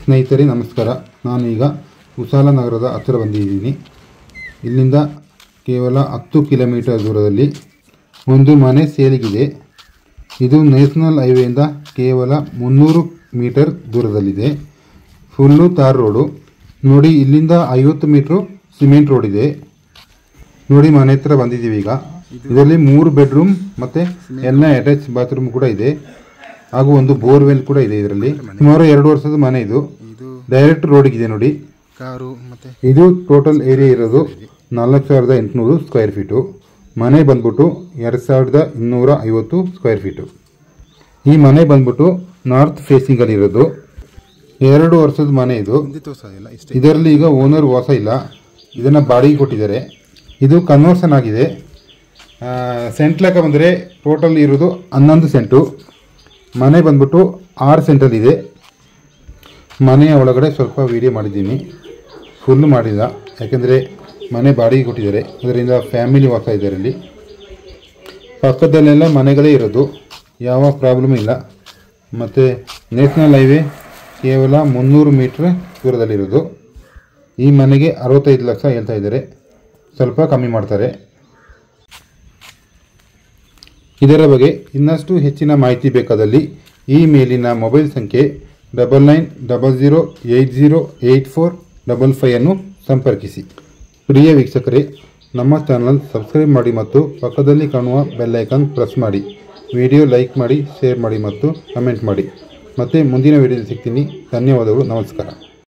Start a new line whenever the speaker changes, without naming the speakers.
ಸ್ನೇಹಿತರೆ ನಮಸ್ಕಾರ. ನಾನು ಈಗ ಕುಶಾಲನಗರದ ಹತ್ತಿರ ಬಂದಿದ್ದೀನಿ. ಇಲ್ಲಿಂದ ಕೇವಲ 10 ಕಿಲೋಮೀಟರ್ ದೂರದಲ್ಲಿ ಒಂದು ಮನೆ ಸೇಲಿಗಿದೆ. ಇದು ನ್ಯಾಷನಲ್ ಹೈವೇಯಿಂದ ಕೇವಲ 300 ಮೀಟರ್ ದೂರದಲ್ಲಿದೆ. ಫುಲ್ಲು ತಾರ್ ರೋಡು ನೋಡಿ. ಇಲ್ಲಿಂದ 50 ಮೀಟ್ರು ಸಿಮೆಂಟ್ ರೋಡ್ ಇದೆ ನೋಡಿ. ಮನೆ ಹತ್ರ ಬಂದಿದ್ದೀವಿ ಈಗ. ಇದರಲ್ಲಿ 3 ಬೆಡ್ರೂಮ್ ಮತ್ತು ಎಲ್ಲ ಅಟ್ಯಾಚ್ ಬಾತ್ರೂಮ್ ಕೂಡ ಇದೆ, ಹಾಗೂ ಒಂದು ಬೋರ್ವೆಲ್ ಕೂಡ ಇದೆ. ಇದರಲ್ಲಿ ಸುಮಾರು 2 ವರ್ಷದ ಮನೆ. ಇದು ಡೈರೆಕ್ಟ್ ರೋಡಿಗಿದೆ ನೋಡಿ. ಇದು ಟೋಟಲ್ ಏರಿಯಾ ಇರೋದು 4800 ಸ್ಕ್ವೇರ್ ಫೀಟು. ಮನೆ ಬಂದ್ಬಿಟ್ಟು 2250 ಸ್ಕ್ವೇರ್ ಫೀಟು. ಈ ಮನೆ ಬಂದ್ಬಿಟ್ಟು ನಾರ್ತ್ ಫೇಸಿಂಗಲ್ಲಿ ಇರೋದು. 2 ವರ್ಷದ ಮನೆ ಇದು. ಇದರಲ್ಲಿ ಈಗ ಓನರ್ ವಾಸ ಇಲ್ಲ, ಇದನ್ನು ಬಾಡಿಗೆ ಕೊಟ್ಟಿದ್ದಾರೆ. ಇದು ಕನ್ವರ್ಷನ್ ಆಗಿದೆ. ಸೆಂಟ್ ಲೆಕ್ಕ ಬಂದರೆ ಟೋಟಲ್ ಇರೋದು 11 ಸೆಂಟು. ಮನೆ ಬಂದ್ಬಿಟ್ಟು 6 ಸೆಂಟಲ್ಲಿದೆ. ಮನೆಯ ಒಳಗಡೆ ಸ್ವಲ್ಪ ವಿಡಿಯೋ ಮಾಡಿದ್ದೀನಿ, ಫುಲ್ಲು ಮಾಡಿಲ್ಲ, ಯಾಕೆಂದರೆ ಮನೆ ಬಾಡಿಗೆ ಕೊಟ್ಟಿದ್ದಾರೆ. ಅದರಿಂದ ಫ್ಯಾಮಿಲಿ ವಾಸ ಇದ್ದಾರೆ. ಇಲ್ಲಿ ಪಕ್ಕದಲ್ಲೆಲ್ಲ ಮನೆಗಳೇ ಇರೋದು, ಯಾವ ಪ್ರಾಬ್ಲಮ್ ಇಲ್ಲ. ಮತ್ತು ನ್ಯಾಷನಲ್ ಹೈವೇ ಕೇವಲ 300 ಮೀಟ್ರ್ ದೂರದಲ್ಲಿರೋದು. ಈ ಮನೆಗೆ 65 ಲಕ್ಷ ಹೇಳ್ತಾ ಇದ್ದಾರೆ, ಸ್ವಲ್ಪ ಕಮ್ಮಿ ಮಾಡ್ತಾರೆ. ಇದರ ಬಗ್ಗೆ ಇನ್ನಷ್ಟು ಹೆಚ್ಚಿನ ಮಾಹಿತಿ ಬೇಕಾದಲ್ಲಿ ಈ ಮೇಲಿನ ಮೊಬೈಲ್ ಸಂಖ್ಯೆ 9900808455 ಅನ್ನು ಸಂಪರ್ಕಿಸಿ. ಪ್ರಿಯ ವೀಕ್ಷಕರೇ, ನಮ್ಮ ಚಾನಲ್ ಸಬ್ಸ್ಕ್ರೈಬ್ ಮಾಡಿ ಮತ್ತು ಪಕ್ಕದಲ್ಲಿ ಕಾಣುವ ಬೆಲ್ ಐಕಾನ್ ಪ್ರೆಸ್ ಮಾಡಿ. ವಿಡಿಯೋ ಲೈಕ್ ಮಾಡಿ, ಶೇರ್ ಮಾಡಿ ಮತ್ತು ಕಮೆಂಟ್ ಮಾಡಿ. ಮತ್ತೆ ಮುಂದಿನ ವಿಡಿಯೋದಲ್ಲಿ ಸಿಗ್ತೀನಿ. ಧನ್ಯವಾದಗಳು. ನಮಸ್ಕಾರ.